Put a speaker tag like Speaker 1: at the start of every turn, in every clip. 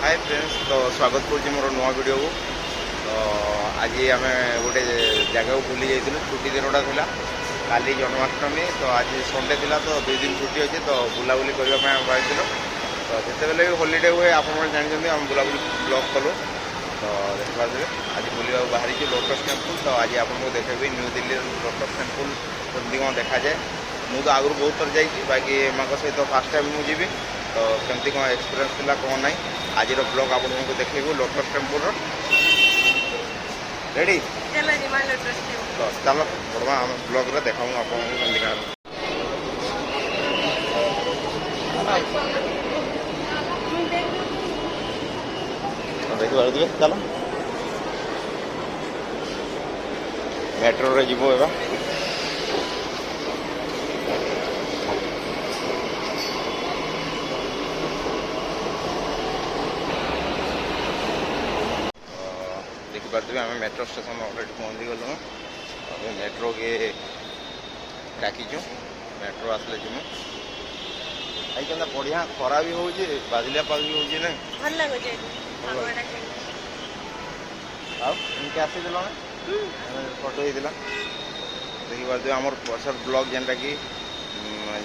Speaker 1: Hi friends तो स्वागत करुँच मोर नुआ वीडियो को। तो आज आम गोटे जगह को बुली जाइए छुट्टी दिनटा था काली जन्माष्टमी तो आज संडे थी तो 2 दिन छुट्टी अच्छे तो बुलाबुली करने भाई तो जिते भी हॉलीडे हुए आप जानते आम बुलाबुली ब्लॉग कलु तो देखिए आज बुलवा बाहरी लोटस टेम्पल तो आज आपको देखेबी न्यू दिल्ली लोटस टेम्पल कमी कौन देखा जाए। मुझे तो आगु बहुत थर जाइए बाकी माँ सहित फास्ट टाइम मुझे जी तो कमती कौन एक्सपीरियंस थी कौन ना आज ब्लॉग आपको देखू लोटस टेम्पल रेडी तो चलो बढ़वा आम ब्लॉग रे देखा आपको देखी पारे चलो मेट्रो रे जीवो एबा देखिए आम मेट्रो स्टेशन अलरेडी पहुँची गलु अभी मेट्रो के डाकिचु मेट्रो आसले जीमु आई क्या बढ़िया खरा भी हो बाजिलिया पाग भी हो ना
Speaker 2: भल लगे
Speaker 1: आसी फोटो होता देखी पारे आम पचर ब्लॉग जेनटा कि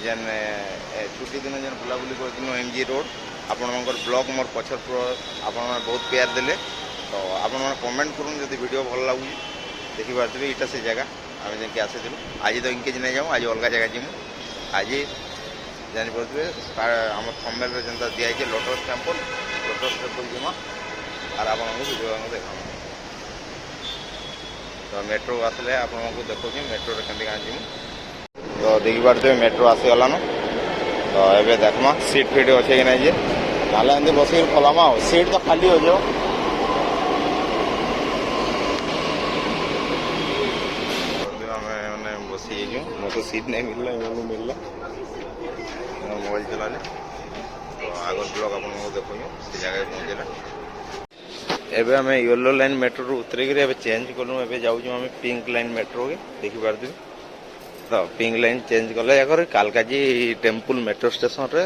Speaker 1: जेन छुट्टी दिन जेन बुलाबुली कर एम जी रोड आपण ब्लॉग मोर पचर आप बहुत प्यार देले तो आपण कमेंट करूँ जब वीडियो भल लगुच देखी पारे इटा से जगह आम जेनके आसी आज तो इनके नहीं जाऊँ आज अलग जगह जीमु आज जानीपे आम थंबनेल जेनता दिखाई लोटस टेम्पल जीमा और आप वीडियो देखा तो मेट्रो आसले आपको देखो मेट्रो केमती क्या जीमु तो देखी पारे मेट्रो आसीगलान तो ये देखमा सीट फिट अच्छे कि नहीं जे ना एमती बस खलामा सीट तो खाली हो जाओ बसी मत सीट नहीं मिलला मोबाइल चला तो आग ब्लॉग आपको देखो से जगह पहुँचला एबे आम येलो लाइन मेट्रो उतरिक चेंज कलु ए जाऊँ आम पिंक लाइन मेट्रो के देखी पारे तो पिंक लाइन चेंज कला जगह कालकाजी टेम्पल मेट्रो स्टेशन रे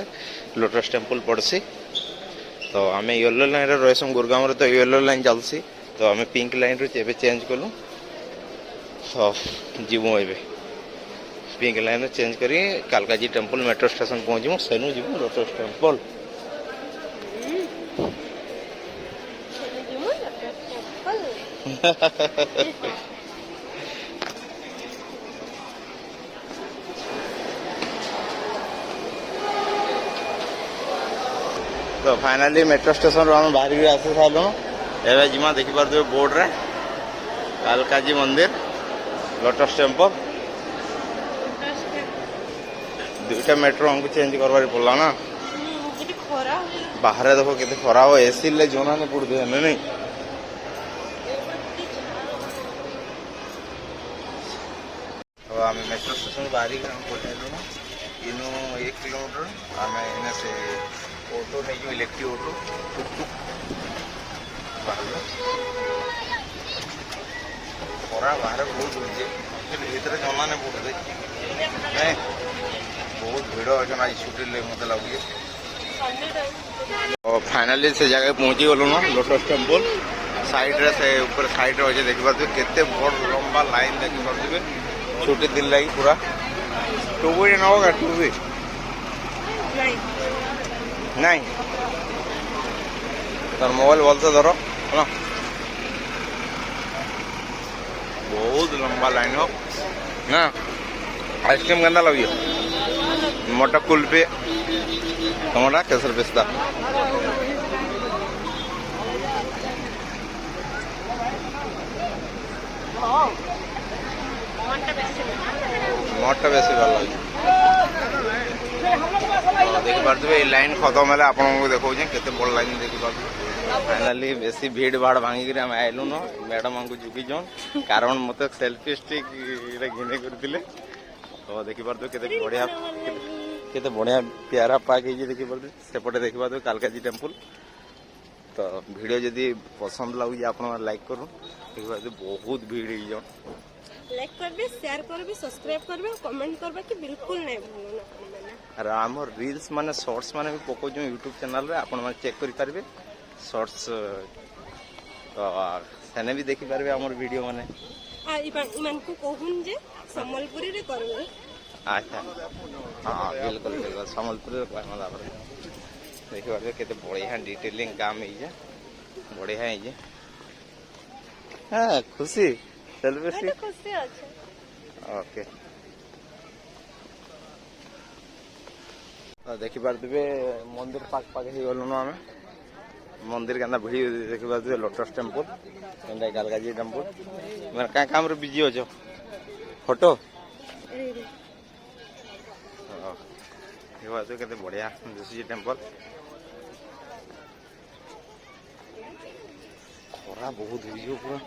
Speaker 1: लोटस टेम्पल पड़सी तो आम येलो लाइन रहीसु गुरगाँव तो येलो लाइन चलसी तो आम पिंक लाइन रे चेंज कलु तो जीवु ए पिंक लाइन चेंज करी कालकाजी टेम्पल मेट्रो स्टेशन पहुँचू सेनु जीवु लोटस टेम्पल तो फाइनली मेट्रो स्टेशन रो हम बाहर आसी सारू एवं जिमा देखी पारे बोर्ड रे कालकाजी मंदिर लोटस टेम्पल दुईटा मेट्रो हमको चेंज करवार पड़ा ना बाहर देखो कितने खरा हो एसी ले जोना नहीं पड़ते नहीं तो आम मेट्रो स्टेशन बाहर पहुँचलु इनू 1 किलोमीटर आम इन से ऑटो नहीं इलेक्ट्रिक ऑटो टुकटुक बाहर खरा बाहर बहुत भीतर जमा नहीं पड़ते नहीं बहुत भीड़ अच्छे आज छुट्टी ले मत लगे और फाइनाली से जगह पहुँची गलु ना लोटस टेम्पल साइड रे से ऊपर साइड अच्छे देखी पारे केते बड़ लंबा लाइन देखी पारे छुट्टी दिन लगी पूरा टूबी नवा टूबी नहीं तार मोबाइल भल से धर है बहुत लंबा लाइन हो ना आइसक्रीम गंदा लगी मोटा कुल्फी टमाटा केसर पिस्ता मोटा बेसी भल लगे देखी पारे लाइन खत्म है आपको देखो केते बड़ लाइन देखी पारे फाइनाली बेसी भीड़ भाड़ भांगिक आम आइलु न मैडम हमको जुगिछन कारण मत सेल्फी स्टिक घिने करते तो देखी पारे केते बढ़िया प्यारा पार्क है देखी पारे सेपटे देखी पारे कालकाजी टेम्पल तो वीडियो जदि पसंद लगे आप लाइक करूँ देखी पारे बहुत भीड़ हो
Speaker 2: लाइक करबे शेयर करबे सब्सक्राइब करबे कमेंट करबे कि बिल्कुल नहीं भूलना
Speaker 1: आर आम रील्स माने शॉर्ट्स माने भी पकाऊँ यूट्यूब चैनल रे आपण माने चेक करि पारबे शॉर्ट्स तो सेने भी देखि पारबे हमर वीडियो माने
Speaker 2: इमान को कहून जे सम्बलपुरी रे करबे।
Speaker 1: अच्छा हाँ बिल्कुल बिल्कुल सम्बलपुर कहमा तापर देखि पारबे केते बढ़िया डिटेलिंग काम है जे बढ़िया है जे। हाँ खुशी चलबे सी
Speaker 2: खुशी আছে।
Speaker 1: ओके देखि पारबे मंदिर पाक पाक ही गलु न हमें मंदिर के अंदर वीडियो देखि पारबे लोटस टेंपल एंड गालगाजी टेंपल मैं का काम रे बिजी हो फोटो ये बात केते बढ़िया दिसुची टेंपल खरा बहुत हुई पूरा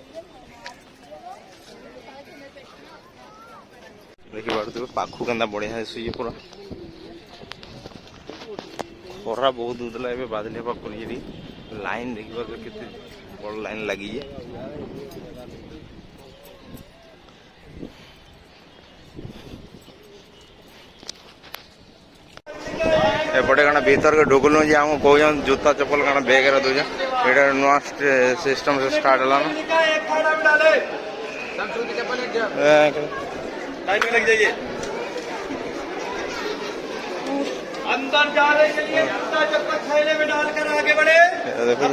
Speaker 1: देखि पारबे पाखु केंदा बढ़िया दिसुची पूरा खरा बहुत उदला ए बादल हेबा कोनी लाइन देखि पारबे केते बड़ लाइन लगी है। एपटे कण भीतर के ढुकलु जे हम कहन जूता चप्पल कण बैग रे दोजा एटा नुआ सिस्टम से स्टार्ट हला ना एक खाड़ा में डाले संस्कृति चप्पल लाइन में लग जाइए अंदर जाने के लिए जूता चप्पल थैले में डालकर आगे बढ़े। देखो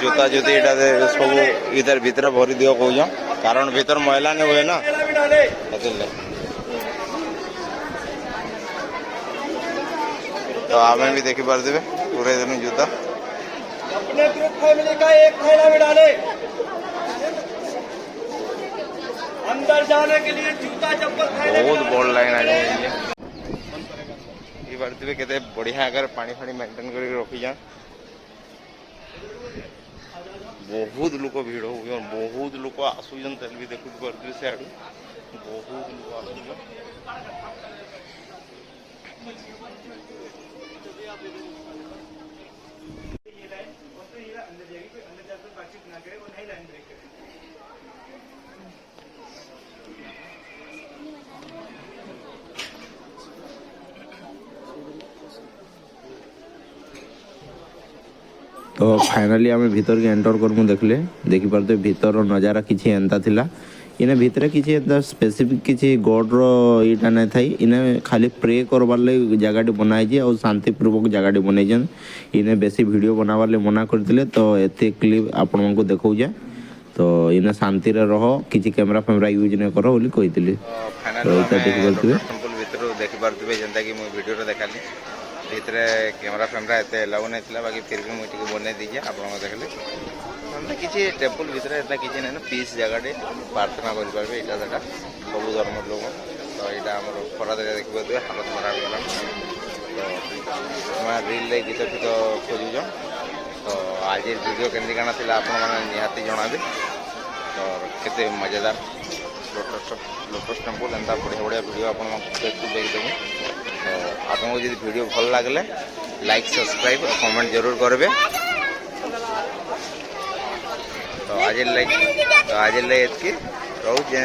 Speaker 1: जूता जूती एटा सब इधर भीतर भरी दियो कहन कारण भीतर मैला नहीं हुए ना तो आमे भी देखी पार देवे पूरे दिन जूता अपने ग्रुप फैमिली का एक थैला में डाले अंदर जाने के लिए जूता चप्पल बहुत बड़ लाइन आ जाए ये बार देवे कहते बढ़िया अगर पानी फानी मेंटेन करके रखी जा बहुत लोक भीड़ हो बहुत लोक आसुन भी देखु पारे से आड़ू बहुत लोक आस तो फाइनली आम भीतर के एंटर करमु देखले देखि पारते भीतर नजारा किछि एंता थिला इने भीतर किछि एंता स्पेसिफिक किछि गॉड रो इटा नै थाई इने खाली प्रे करबार ले जगाटी बनाई जे और शांति पूर्वक जगाटी बनाई जन इने बेसी वीडियो बनाबार ले मना करथिले तो एते क्लिप आपन को देखौ जे तो इने शांति रे रहो किछि कैमरा फैमरा यूज नै करो बोली कहितले फाइनली देखि पारते टेंपल भीतर देखि पारते जेंता कि मो वीडियो रे देखाली भीतर कैमरा फैमरा एत एलाउ नहीं बाकी फिर भी मुझे बन दीजिए आप देखले किसी टेम्पल भीतर एटा किसी ना पीस जगह प्रार्थना करेंगे यहाँ से सब धर्म लोक तो यहाँ आम खरा जगह देखिए हालत खराब गला तो रिल गीत फीत खोजुच तो आज वीडियो केमती काना था आपति जनाबे तो केते मजेदार लोटस टेम्पल एंता बढ़िया बढ़िया वीडियो आप देखदेवी तो आपको जब वीडियो भल लगे लाइक सब्सक्राइब और कमेंट जरूर करेंगे तो आज लाइक तो आज लाइक रोचे।